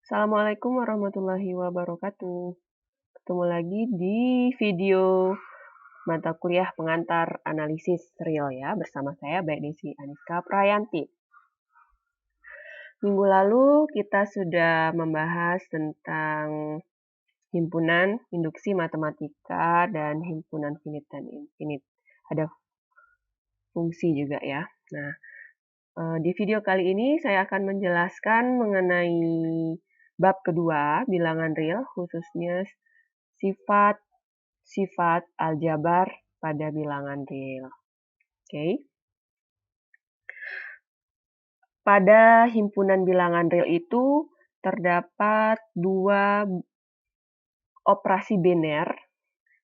Assalamualaikum warahmatullahi wabarakatuh. Ketemu lagi di video mata kuliah pengantar analisis real ya, bersama saya Mbak Desi Aniska Prayanti. Minggu lalu kita sudah membahas tentang himpunan induksi matematika dan himpunan finite dan infinite. Ada fungsi juga ya. Nah, di video kali ini saya akan menjelaskan mengenai bab kedua, bilangan real, khususnya sifat aljabar pada bilangan real. Oke. Pada himpunan bilangan real itu terdapat dua operasi biner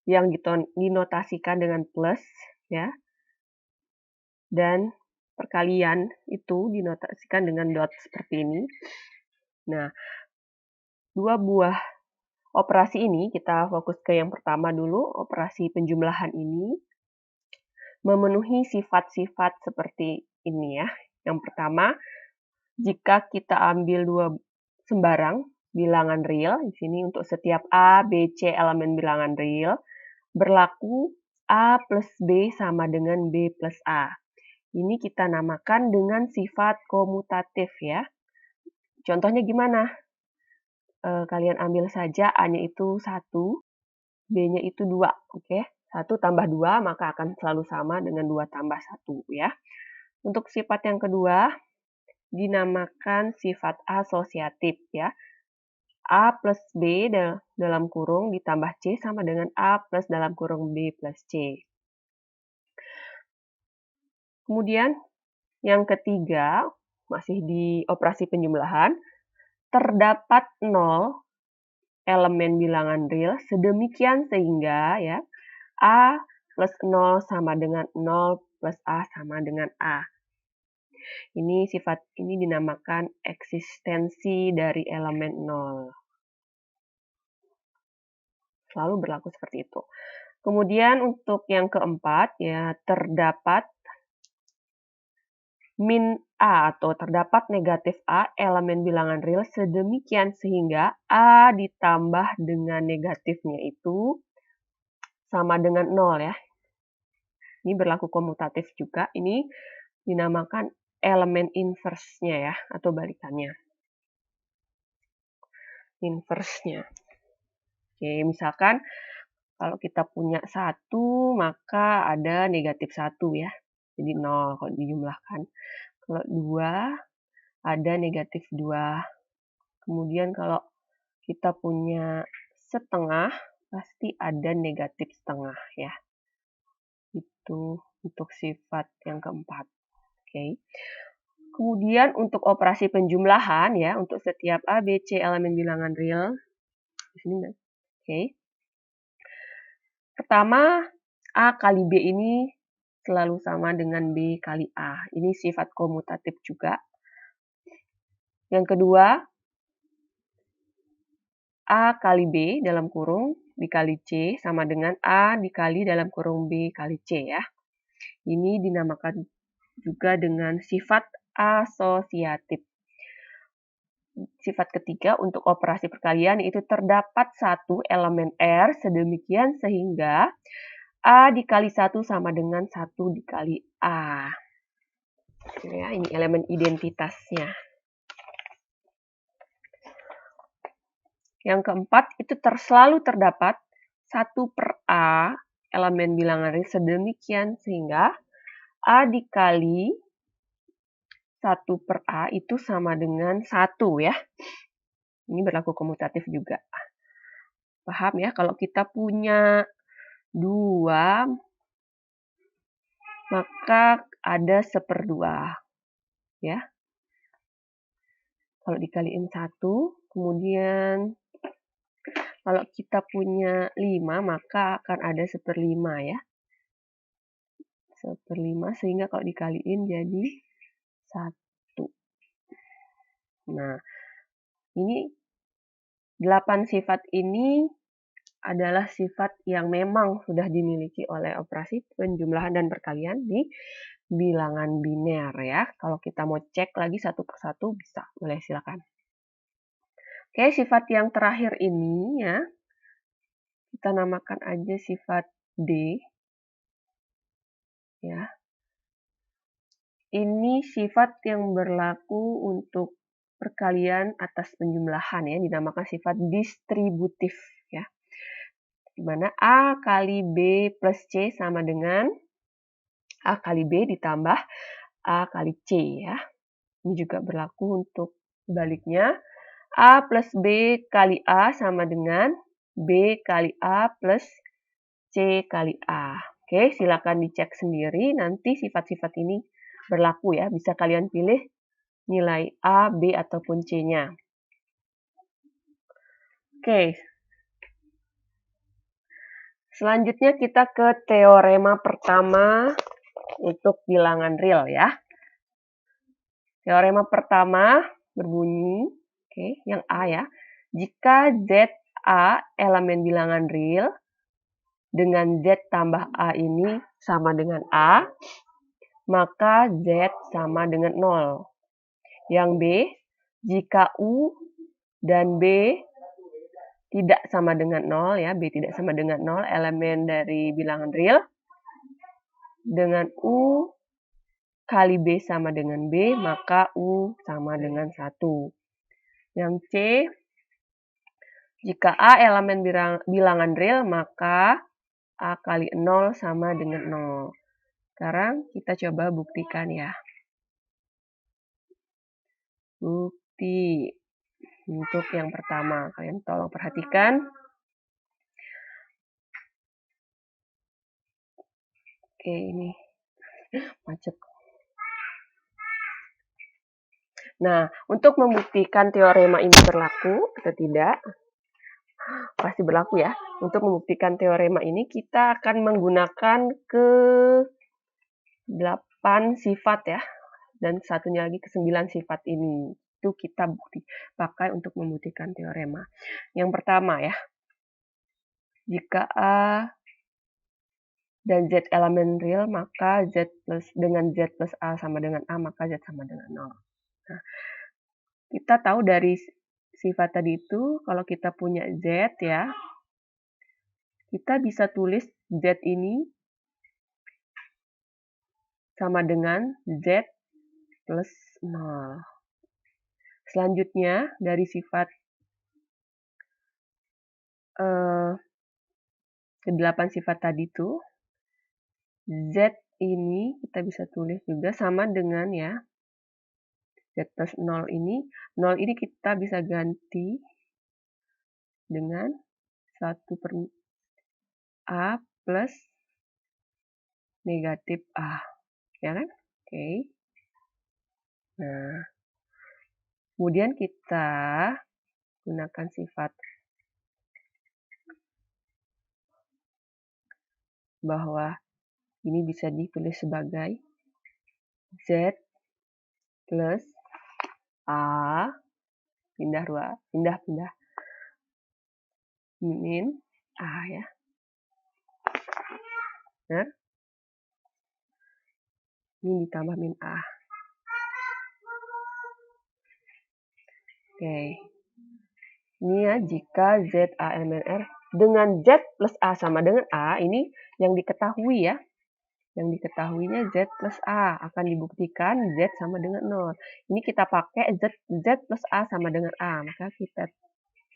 yang dinotasikan dengan plus ya. Dan perkalian itu dinotasikan dengan dot seperti ini. Nah, dua buah operasi ini, kita fokus ke yang pertama dulu, operasi penjumlahan ini memenuhi sifat-sifat seperti ini ya. Yang pertama, jika kita ambil dua sembarang bilangan real, di sini untuk setiap A, B, C elemen bilangan real, berlaku A plus B sama dengan B plus A. Ini kita namakan dengan sifat komutatif ya. Contohnya gimana? Kalian ambil saja A-nya itu 1, B-nya itu 2. Oke? 1 tambah 2 maka akan selalu sama dengan 2 tambah 1 ya. Untuk sifat yang kedua dinamakan sifat asosiatif ya. A plus B dalam kurung ditambah C sama dengan A plus dalam kurung B plus C. Kemudian yang ketiga, masih di operasi penjumlahan, terdapat 0 elemen bilangan real sedemikian sehingga ya A plus 0 sama dengan 0 plus A sama dengan A. Ini sifat ini dinamakan eksistensi dari elemen 0. Selalu berlaku seperti itu. Kemudian untuk yang keempat ya terdapat min A atau terdapat negatif A elemen bilangan real sedemikian sehingga A ditambah dengan negatifnya itu sama dengan 0 ya. Ini berlaku komutatif juga. Ini dinamakan elemen inverse-nya ya atau balikannya. Inverse-nya. Oke, misalkan kalau kita punya 1 maka ada negatif 1 ya. Jadi 0 kalau dijumlahkan. Kalau 2 ada negatif 2. Kemudian kalau kita punya setengah, pasti ada negatif setengah ya. Itu untuk sifat yang keempat. Oke. Kemudian untuk operasi penjumlahan ya, untuk setiap A, B, C elemen bilangan real. Di sini oke. Pertama, A kali B ini selalu sama dengan B kali A. Ini sifat komutatif juga. Yang kedua, A kali B dalam kurung dikali C sama dengan A dikali dalam kurung B kali C ya. Ini dinamakan juga dengan sifat asosiatif. Sifat ketiga untuk operasi perkalian itu terdapat satu elemen R sedemikian sehingga A dikali 1 sama dengan 1 dikali A. Ya, ini elemen identitasnya. Yang keempat, itu selalu terdapat 1 per A elemen bilangan real sedemikian sehingga A dikali 1 per A itu sama dengan 1 ya. Ini berlaku komutatif juga. Paham ya, kalau kita punya 2, maka ada 1/2 ya. Kalau dikaliin 1, kemudian kalau kita punya 5, maka akan ada 1/5 ya. 1/5 sehingga kalau dikaliin jadi 1. Nah, ini 8 sifat ini adalah sifat yang memang sudah dimiliki oleh operasi penjumlahan dan perkalian di bilangan biner ya. Kalau kita mau cek lagi satu persatu bisa, boleh silakan. Oke, sifat yang terakhir ini ya, kita namakan aja sifat D. Ya. Ini sifat yang berlaku untuk perkalian atas penjumlahan ya, dinamakan sifat distributif ya. Di mana A kali B plus C sama dengan A kali B ditambah A kali C ya. Ini juga berlaku untuk sebaliknya. A plus B kali A sama dengan B kali A plus C kali A. Oke, silakan dicek sendiri. Nanti sifat-sifat ini berlaku ya. Bisa kalian pilih nilai A, B, ataupun C-nya. Oke. Selanjutnya kita ke teorema pertama untuk bilangan real ya. Teorema pertama berbunyi, yang A ya. Jika ZA elemen bilangan real dengan Z tambah A ini sama dengan A, maka Z sama dengan 0. Yang B, jika U dan B tidak sama dengan 0 ya, B tidak sama dengan 0 elemen dari bilangan real dengan U kali B sama dengan B, maka U sama dengan 1. Yang C, jika A elemen bilangan real, maka A kali 0 sama dengan 0. Sekarang kita coba buktikan ya. Bukti untuk yang pertama. Kalian tolong perhatikan. Oke, ini macet. Nah, untuk membuktikan teorema ini berlaku atau tidak, pasti berlaku ya. Untuk membuktikan teorema ini, kita akan menggunakan ke 8 sifat ya. Dan satunya lagi ke 9 sifat ini. Itu kita pakai untuk membuktikan teorema. Yang pertama ya, jika A dan Z elemen real, maka dengan Z plus A sama dengan A, maka Z sama dengan 0. Nah, kita tahu dari sifat tadi itu, kalau kita punya Z ya, kita bisa tulis Z ini sama dengan Z plus 0. Selanjutnya, dari sifat ke-8 sifat tadi itu, Z ini kita bisa tulis juga sama dengan ya, Z plus 0 ini. 0 ini kita bisa ganti dengan 1 per A plus negatif A. Ya kan? Oke. Nah, kemudian kita gunakan sifat bahwa ini bisa ditulis sebagai Z plus A pindah min A ya. Benar? Ini ditambah min A. Oke. Ini ya, jika Z A elemen R dengan Z plus A sama dengan A, ini yang diketahui ya. Yang diketahuinya Z plus A. Akan dibuktikan Z sama dengan 0. Ini kita pakai Z plus A sama dengan A. Maka kita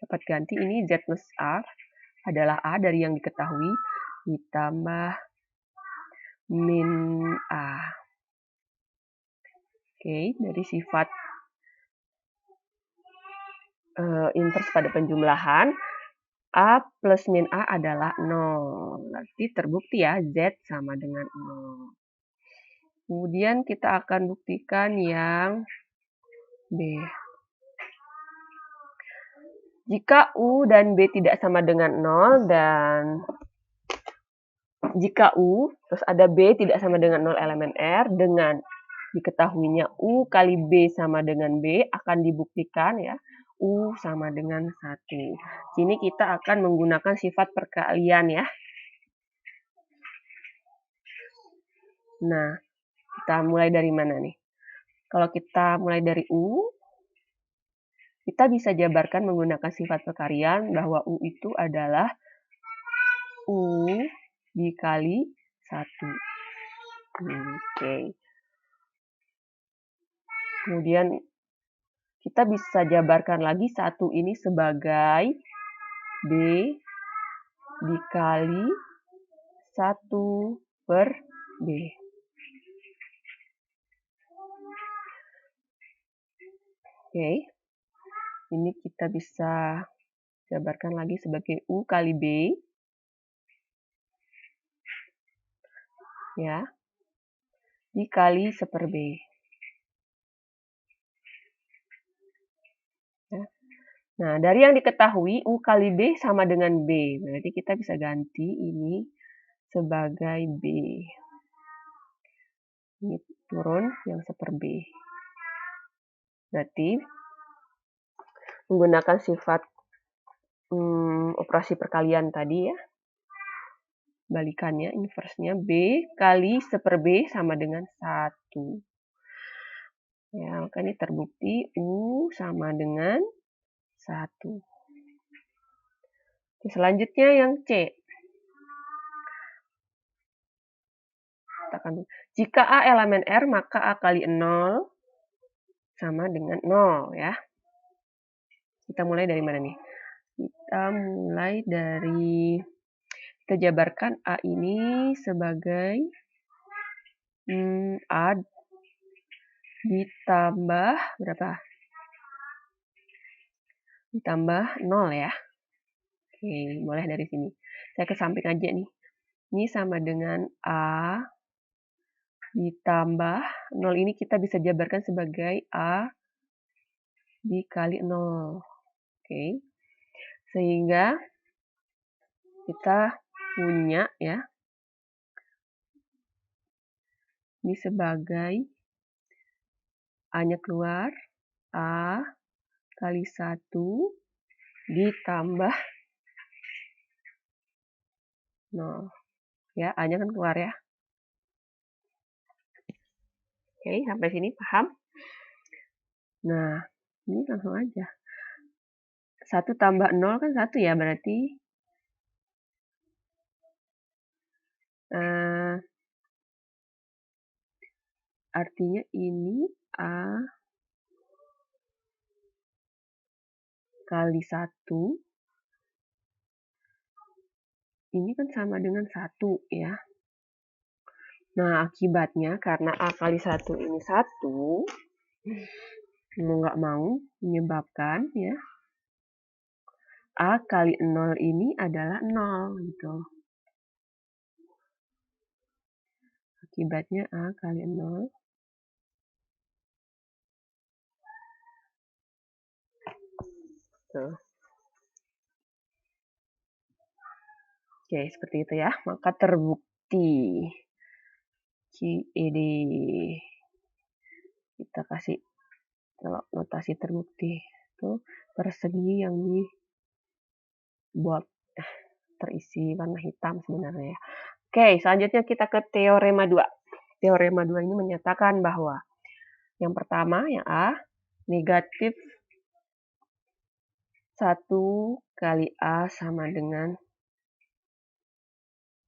dapat ganti ini Z plus A adalah A dari yang diketahui ditambah min A. Oke, dari sifat inverse pada penjumlahan, A plus min A adalah 0. Berarti terbukti ya, Z sama dengan 0. Kemudian kita akan buktikan yang B. Jika U dan B tidak sama dengan 0 dan jika U, terus ada B tidak sama dengan 0 elemen R, dengan diketahuinya U kali B sama dengan B, akan dibuktikan ya, U sama dengan 1. Sini kita akan menggunakan sifat perkalian ya. Nah, kita mulai dari mana nih? Kalau kita mulai dari U, Kita bisa jabarkan menggunakan sifat perkalian bahwa U itu adalah U dikali 1. Oke. Kemudian kita bisa jabarkan lagi 1 ini sebagai B dikali 1 per B. Oke. Ini kita bisa jabarkan lagi sebagai U kali B. Ya. Dikali 1 per B. Ya. Nah, dari yang diketahui U kali B sama dengan B. Berarti kita bisa ganti ini sebagai B. Ini turun yang 1 per B. Berarti menggunakan sifat operasi perkalian tadi ya. Balikannya, inverse-nya B kali 1 per B sama dengan 1. Ya, maka ini terbukti U sama dengan 1. Selanjutnya yang C. Jika A elemen R, maka A kali 0 sama dengan 0 ya. Kita mulai dari mana nih? Kita jabarkan A ini sebagai A ditambah berapa? Ditambah 0 ya. Oke, mulai dari sini. Saya ke samping aja nih. Ini sama dengan A ditambah 0 ini kita bisa jabarkan sebagai A dikali 0. Oke. Sehingga kita punya ya ini sebagai A-nya keluar A kali 1 ditambah 0. Ya, A-nya kan keluar ya. Oke, sampai sini paham? Nah, ini langsung aja. 1 tambah 0 kan 1 ya, berarti artinya ini A kali 1 ini kan sama dengan 1 ya. Nah, akibatnya karena A kali 1 ini 1, mau nggak mau menyebabkan ya A kali 0 ini adalah 0 gitu. Akibatnya A kali 0. Tuh. Oke, seperti itu ya. Maka terbukti QED. Kita kasih kalau notasi terbukti itu persegi yang dibuat terisi warna hitam sebenarnya ya. Oke, selanjutnya kita ke teorema 2. Teorema 2 ini menyatakan bahwa yang pertama, yang A, negatif 1 kali A sama dengan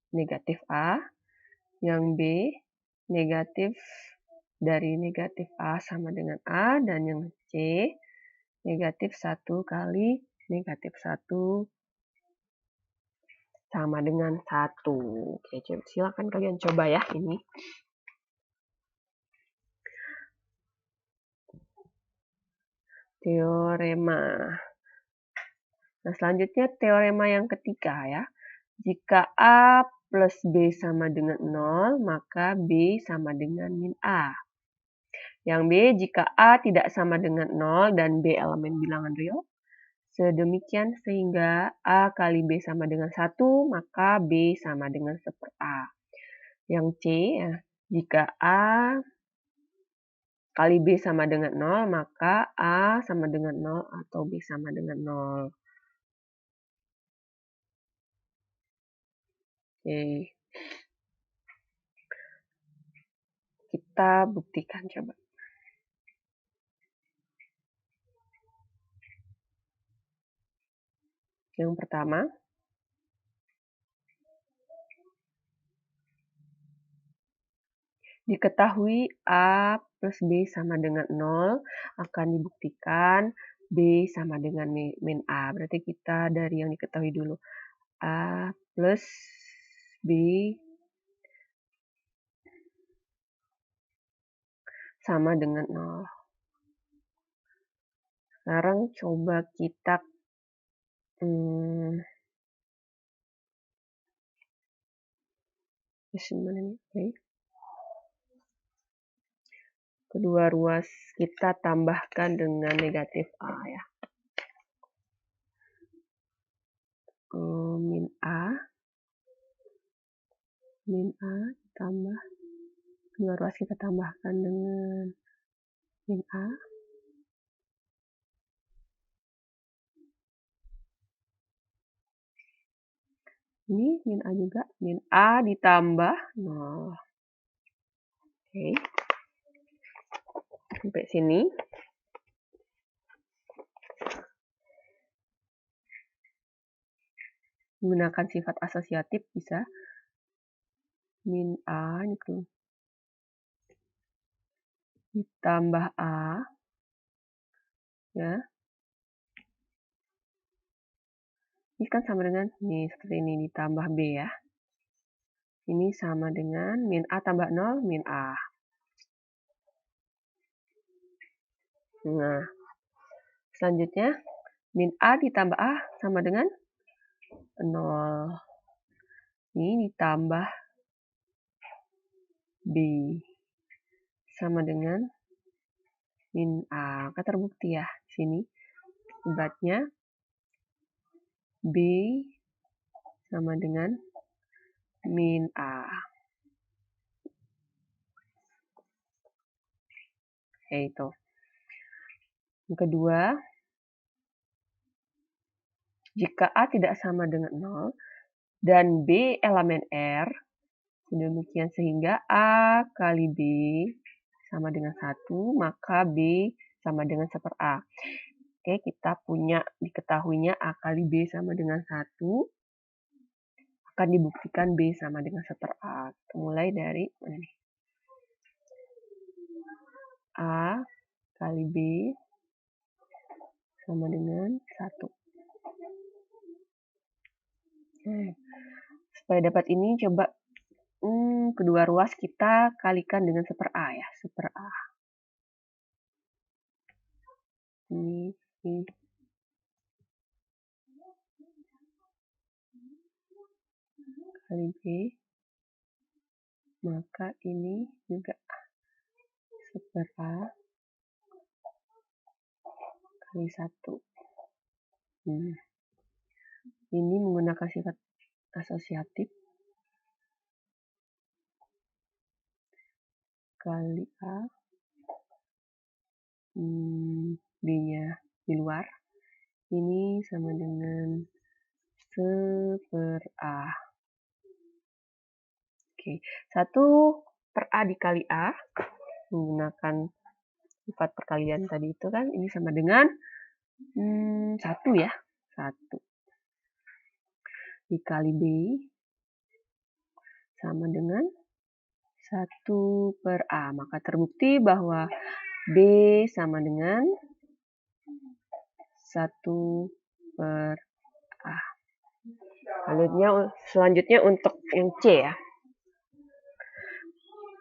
negatif A. Yang B, negatif dari negatif A sama dengan A. Dan yang C, negatif 1 kali negatif 1 sama dengan 1. Oke, silakan kalian coba ya ini. Teorema. Nah, selanjutnya teorema yang ketiga ya. Jika A plus B sama dengan 0, maka B sama dengan min A. Yang B, jika A tidak sama dengan 0 dan B elemen bilangan real, sedemikian sehingga A kali B sama dengan 1, maka B sama dengan 1 per A. Yang C, ya, jika A kali B sama dengan 0, maka A sama dengan 0 atau B sama dengan 0. Oke. Kita buktikan coba. Yang pertama, diketahui A plus B sama dengan 0, akan dibuktikan B sama dengan min A. Berarti kita dari yang diketahui dulu. A plus B sama dengan 0. Sekarang coba kita kedua ruas kita tambahkan dengan negatif A ya. Min A tambah kedua ruas kita tambahkan dengan min A. Ini min A juga, min A ditambah 0. Oke. Sampai sini. Menggunakan sifat asosiatif bisa. Min A itu ditambah A. Ya. Ini kan sama dengan, nih seperti ini, ditambah B ya. Ini sama dengan min A tambah 0, min A. Nah, selanjutnya, min A ditambah A sama dengan 0. Ini ditambah B sama dengan min A. Maka terbukti ya di sini. Akibatnya B sama dengan min A. Itu. Yang kedua, jika A tidak sama dengan 0 dan B elemen R, demikian sehingga A kali B sama dengan 1, maka B sama dengan 1 per A. Oke, kita punya diketahuinya A kali B sama dengan 1, akan dibuktikan B sama dengan 1 per A. Mulai dari mana nih? A kali B sama dengan 1. Supaya dapat ini, coba kedua ruas kita kalikan dengan 1 per A ya. 1 per A. Ini kali B, maka ini juga 1 per A kali 1. Ini menggunakan sifat asosiatif kali A, B-nya di luar. Ini sama dengan 1 per A. Oke, 1 per A dikali A, menggunakan sifat perkalian tadi itu kan, ini sama dengan 1 ya. 1 dikali B sama dengan 1 per A. Maka terbukti bahwa B sama dengan 1 per A. Selanjutnya untuk yang C ya.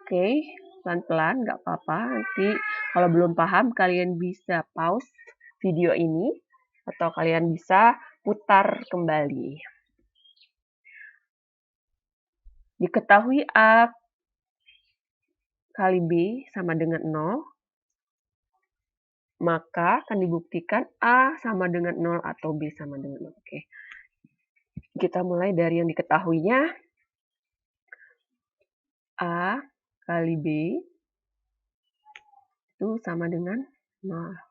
Oke, pelan-pelan, nggak apa-apa. Nanti kalau belum paham, kalian bisa pause video ini atau kalian bisa putar kembali. Diketahui A kali B sama dengan 0, maka akan dibuktikan A sama dengan 0 atau B sama dengan 0. Oke. Kita mulai dari yang diketahuinya. A kali B itu sama dengan 0.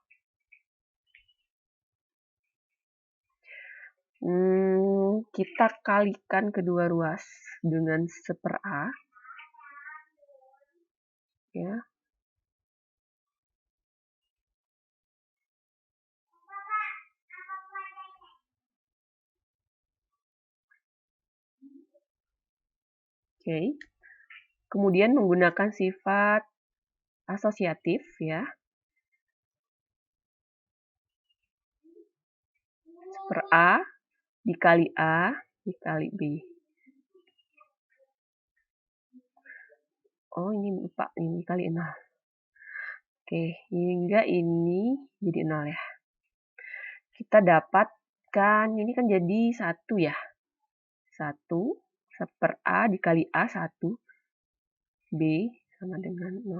Kita kalikan kedua ruas dengan 1 per A. Ya. Oke. Kemudian menggunakan sifat asosiatif ya. Per A dikali A dikali B. Oh, ini lupa, ini kali 0. Oke, hingga ini jadi 0 ya. Kita dapatkan, ini kan jadi 1 ya. 1 per A dikali A 1. B sama dengan 0.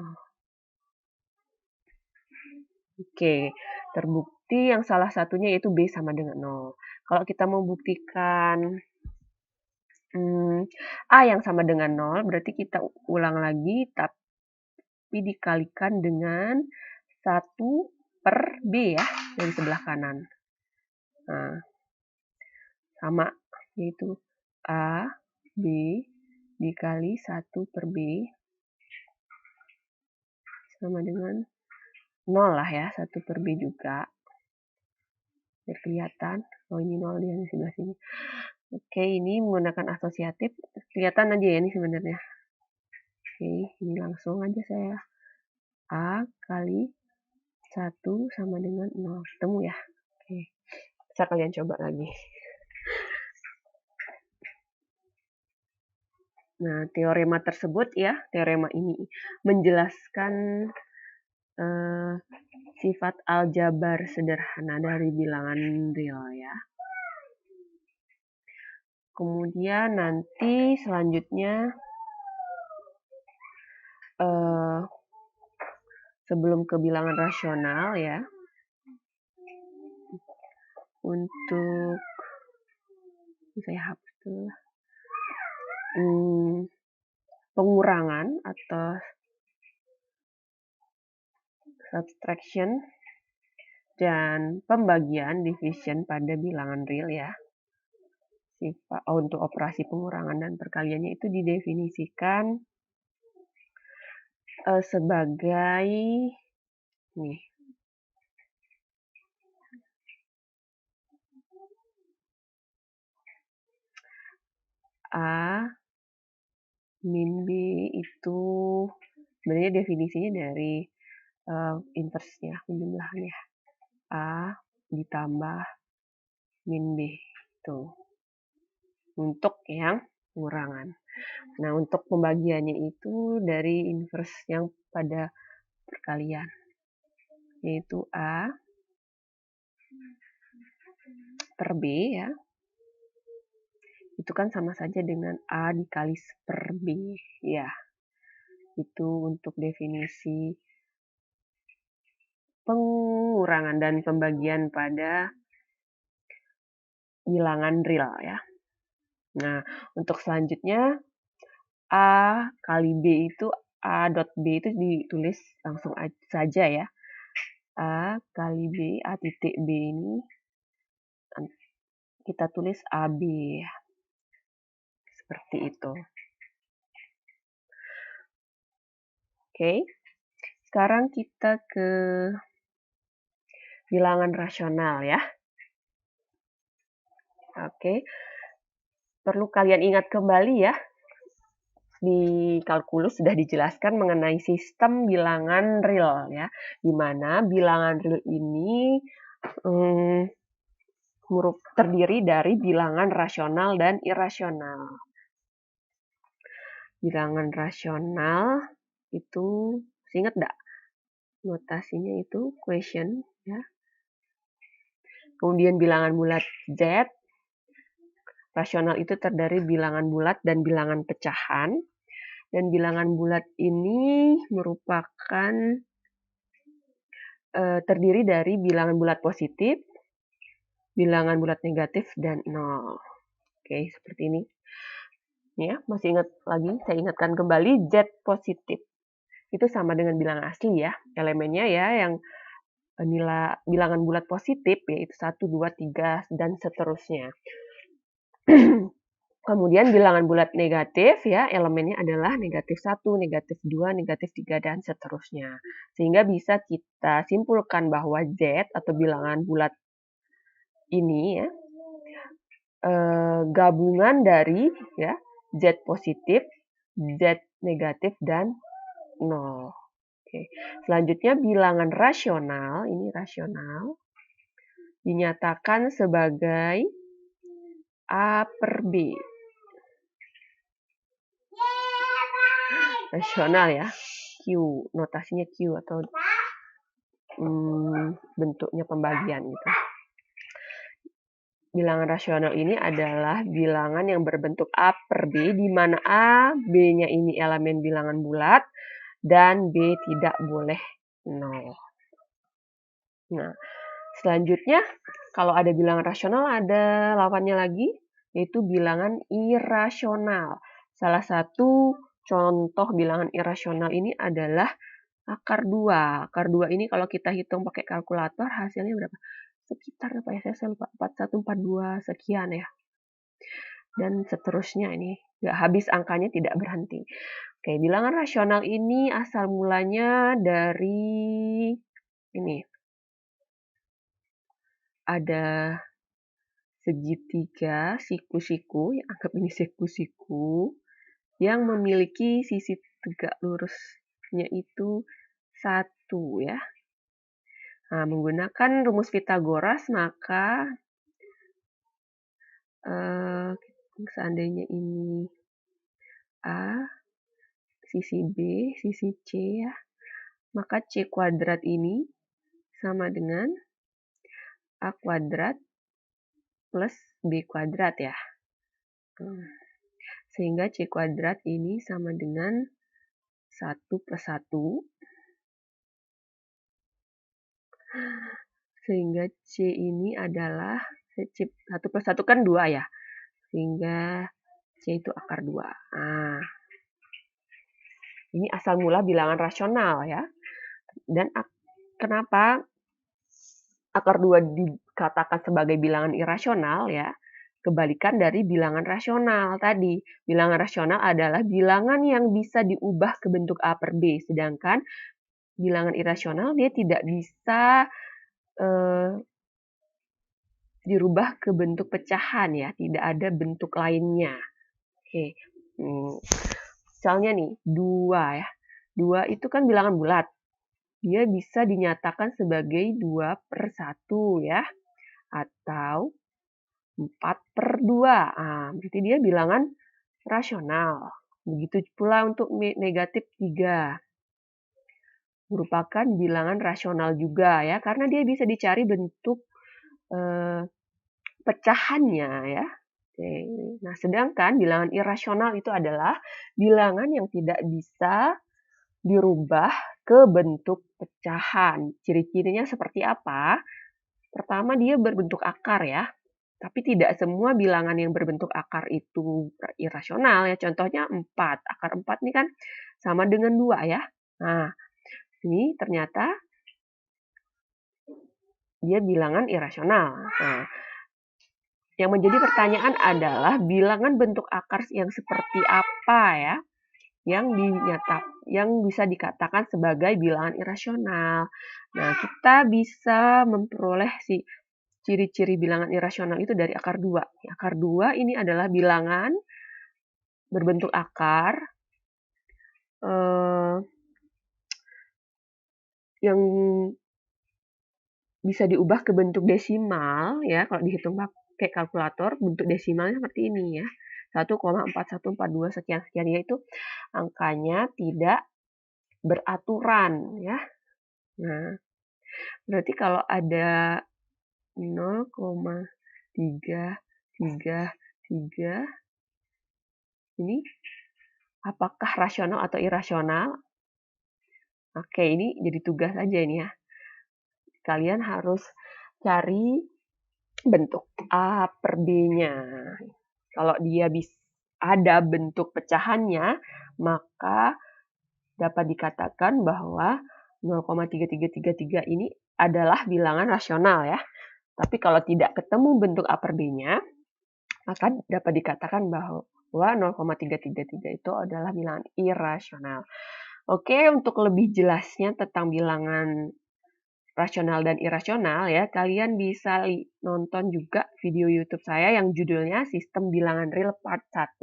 Oke, terbukti yang salah satunya yaitu B sama dengan 0. Kalau kita membuktikan A yang sama dengan 0, berarti kita ulang lagi, tapi dikalikan dengan 1 per B ya, dari sebelah kanan. Nah, sama, yaitu A, B, dikali 1 per B, sama dengan 0 lah ya, 1 per B juga. Biar kelihatan, oh ini 0 di sebelah sini. Oke, ini menggunakan asosiatif, kelihatan aja ya ini sebenarnya. Oke, ini langsung aja saya. A kali 1 sama dengan 0. Ketemu ya? Oke, bisa kalian coba lagi. Nah, teorema tersebut ya, teorema ini menjelaskan sifat aljabar sederhana dari bilangan real ya. Kemudian nanti selanjutnya sebelum ke bilangan rasional ya, untuk saya hapus dulu. Pengurangan atau subtraction dan pembagian division pada bilangan real ya. Untuk operasi pengurangan dan perkaliannya itu didefinisikan sebagai nih, A min B itu sebenarnya definisinya dari inverse-nya, penjumlahannya. A ditambah min B itu untuk yang pengurangan. Nah, untuk pembagiannya itu dari inverse yang pada perkalian, yaitu A per B ya. Itu kan sama saja dengan A dikali per B ya. Itu untuk definisi pengurangan dan pembagian pada bilangan real ya. Nah, untuk selanjutnya A kali B itu A dot B itu ditulis langsung saja ya. A kali B, A titik B ini kita tulis AB ya. Seperti itu. Oke. Sekarang kita ke bilangan rasional ya. Oke. Perlu kalian ingat kembali ya. Di kalkulus sudah dijelaskan mengenai sistem bilangan real ya, di mana bilangan real ini terdiri dari bilangan rasional dan irasional. Bilangan rasional itu, ingat enggak? Notasinya itu quotient ya. Kemudian bilangan bulat Z. Rasional itu terdiri bilangan bulat dan bilangan pecahan. Dan bilangan bulat ini merupakan terdiri dari bilangan bulat positif, bilangan bulat negatif, dan 0. Oke, seperti ini. Ya, masih ingat lagi? Saya ingatkan kembali, Z positif itu sama dengan bilangan asli ya. Elemennya ya yang nilai bilangan bulat positif yaitu 1, 2, 3, dan seterusnya. Kemudian bilangan bulat negatif ya, elemennya adalah negatif 1, negatif 2, negatif 3, dan seterusnya. Sehingga bisa kita simpulkan bahwa Z atau bilangan bulat ini ya, gabungan dari ya Z positif Z negatif, dan 0. Oke. Selanjutnya bilangan rasional, ini rasional, dinyatakan sebagai A per B. Rasional ya, Q, notasinya Q atau bentuknya pembagian gitu. Bilangan rasional ini adalah bilangan yang berbentuk A per B, di mana A, B-nya ini elemen bilangan bulat, dan B tidak boleh 0. Nah, selanjutnya kalau ada bilangan rasional ada lawannya lagi, yaitu bilangan irasional. Salah satu contoh bilangan irasional ini adalah akar 2. Akar 2 ini kalau kita hitung pakai kalkulator hasilnya berapa? Sekitar apa ya? Saya lupa, 4142 sekian ya. Dan seterusnya ini. Nggak habis angkanya, tidak berhenti. Oke, bilangan rasional ini asal mulanya dari ini. Ada segitiga siku-siku, ya, anggap ini siku-siku, yang memiliki sisi tegak lurusnya itu 1 ya. Nah, menggunakan rumus Pythagoras, maka seandainya ini A, sisi B, sisi C ya, maka C kuadrat ini sama dengan A kuadrat plus B kuadrat ya. Sehingga C kuadrat ini sama dengan 1 plus 1. Sehingga C ini adalah, 1 plus 1 kan 2 ya. Sehingga C itu akar 2. Nah, ini asal mula bilangan rasional ya. Dan kenapa akar 2 dikatakan sebagai bilangan irasional ya? Kebalikan dari bilangan rasional tadi. Bilangan rasional adalah bilangan yang bisa diubah ke bentuk A per B. Sedangkan bilangan irasional dia tidak bisa dirubah ke bentuk pecahan ya, tidak ada bentuk lainnya. Oke, misalnya nih 2 ya, 2 itu kan bilangan bulat, dia bisa dinyatakan sebagai 2 per 1 ya, atau 4 per 2. Nah, berarti dia bilangan rasional. Begitu pula untuk negatif 3. Merupakan bilangan rasional juga ya, karena dia bisa dicari bentuk pecahannya ya. Oke. Nah, sedangkan bilangan irasional itu adalah bilangan yang tidak bisa dirubah ke bentuk pecahan. Ciri-cirinya seperti apa? Pertama, dia berbentuk akar ya. Tapi tidak semua bilangan yang berbentuk akar itu irasional ya. Contohnya 4. Akar 4 ini kan sama dengan 2 ya. Nah, ini ternyata dia bilangan irasional. Nah, yang menjadi pertanyaan adalah bilangan bentuk akar yang seperti apa ya yang bisa dikatakan sebagai bilangan irasional. Nah, kita bisa memperoleh ciri-ciri bilangan irasional itu dari akar 2. Akar 2 ini adalah bilangan berbentuk akar yang bisa diubah ke bentuk desimal ya. Kalau dihitung pakai kalkulator, bentuk desimalnya seperti ini ya. 1,4142 sekian-sekian, yaitu angkanya tidak beraturan ya. Nah, berarti kalau ada 0,333 ini apakah rasional atau irasional? Oke, ini jadi tugas aja ini ya. Kalian harus cari bentuk A per B-nya. Kalau dia ada bentuk pecahannya, maka dapat dikatakan bahwa 0,3333 ini adalah bilangan rasional ya. Tapi kalau tidak ketemu bentuk A per B-nya, maka dapat dikatakan bahwa 0,333 itu adalah bilangan irasional. Oke, untuk lebih jelasnya tentang bilangan rasional dan irasional ya, kalian bisa nonton juga video YouTube saya yang judulnya Sistem Bilangan Real Part 1.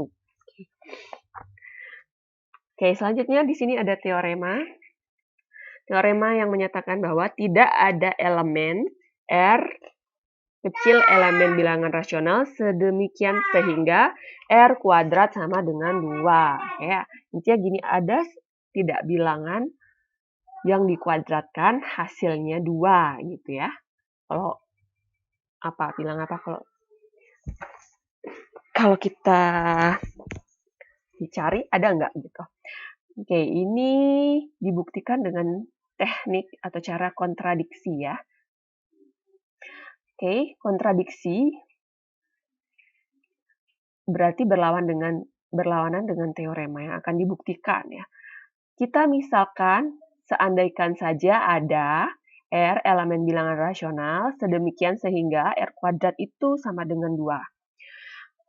Oke, selanjutnya di sini ada teorema. Teorema yang menyatakan bahwa tidak ada elemen R kecil elemen bilangan rasional sedemikian sehingga R kuadrat sama dengan 2. Ya, intinya gini, ada tidak bilangan yang dikuadratkan hasilnya 2 gitu ya. Kalau bilang apa kalau kita dicari ada nggak gitu. Oke, ini dibuktikan dengan teknik atau cara kontradiksi ya. Oke, kontradiksi berarti berlawanan dengan teorema yang akan dibuktikan ya. Kita misalkan seandaikan saja ada R elemen bilangan rasional sedemikian sehingga R kuadrat itu sama dengan 2.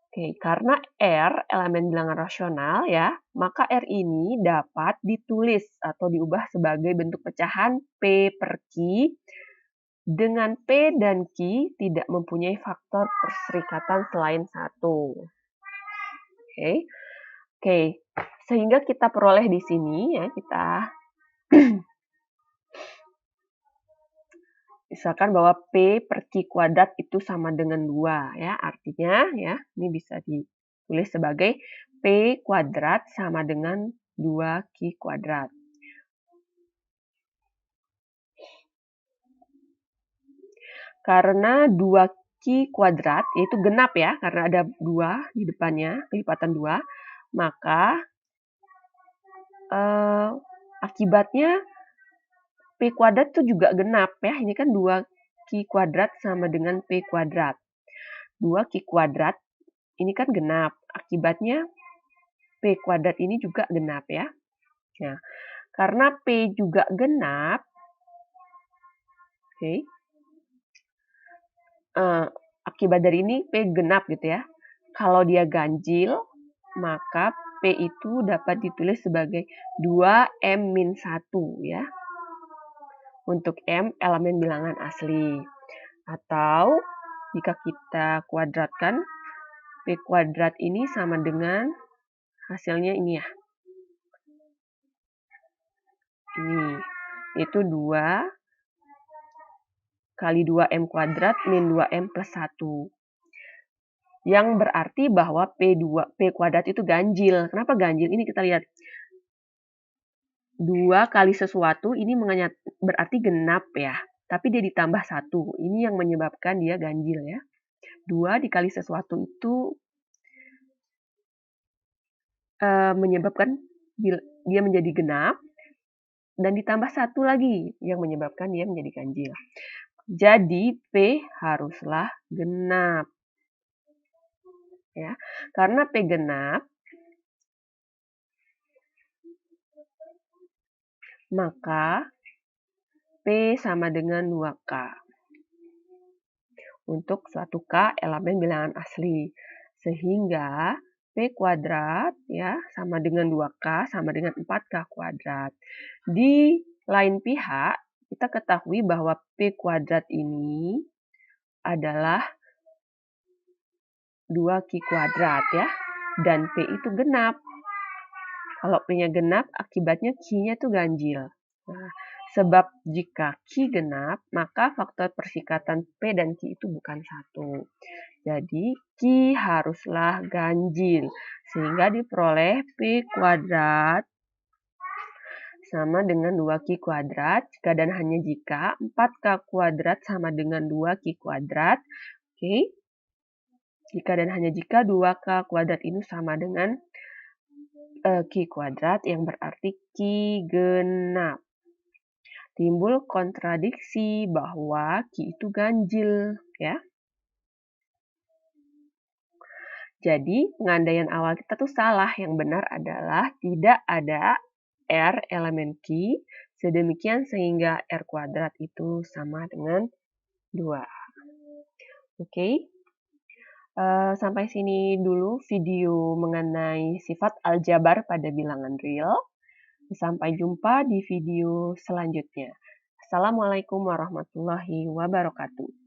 Oke, karena R elemen bilangan rasional ya, maka R ini dapat ditulis atau diubah sebagai bentuk pecahan P per Q dengan P dan Q tidak mempunyai faktor perserikatan selain 1. Oke, sehingga kita peroleh di sini ya, kita misalkan bahwa P per Q kuadrat itu sama dengan 2 ya. Artinya ya, ini bisa ditulis sebagai P kuadrat sama dengan 2Q kuadrat. Karena 2Q kuadrat, yaitu genap ya, karena ada 2 di depannya, kelipatan 2, maka akibatnya P kuadrat itu juga genap ya. Ini kan 2Q kuadrat sama dengan P kuadrat. 2Q kuadrat ini kan genap. Akibatnya P kuadrat ini juga genap ya. Nah, karena P juga genap, akibat dari ini P genap gitu ya. Kalau dia ganjil, maka P itu dapat ditulis sebagai 2M-1 ya. Untuk M elemen bilangan asli. Atau jika kita kuadratkan, P kuadrat ini sama dengan hasilnya ini ya. Ini, itu 2 kali 2M kuadrat min 2M plus 1. Yang berarti bahwa P kuadrat itu ganjil. Kenapa ganjil? Ini kita lihat. 2 kali sesuatu ini berarti genap ya. Tapi dia ditambah 1. Ini yang menyebabkan dia ganjil ya. 2 dikali sesuatu itu menyebabkan dia menjadi genap. Dan ditambah 1 lagi yang menyebabkan dia menjadi ganjil. Jadi P haruslah genap. Ya, karena P genap, maka P sama dengan 2K. Untuk suatu K elemen bilangan asli. Sehingga P kuadrat ya sama dengan 2K sama dengan 4K kuadrat. Di lain pihak, kita ketahui bahwa P kuadrat ini adalah 2Q kuadrat ya. Dan P itu genap. Kalau P-nya genap, akibatnya Q-nya itu ganjil. Nah, sebab jika Q genap, maka faktor persikatan P dan Q itu bukan 1. Jadi, Q haruslah ganjil. Sehingga diperoleh P kuadrat sama dengan 2Q kuadrat. Jika dan hanya jika 4K kuadrat sama dengan 2Q kuadrat. Oke. Jika dan hanya jika 2K kuadrat ini sama dengan Q kuadrat yang berarti Q genap. Timbul kontradiksi bahwa Q itu ganjil ya. Jadi pengandaian awal kita tuh salah. Yang benar adalah tidak ada R elemen Q sedemikian sehingga R kuadrat itu sama dengan 2. Oke. Sampai sini dulu video mengenai sifat aljabar pada bilangan real. Sampai jumpa di video selanjutnya. Assalamualaikum warahmatullahi wabarakatuh.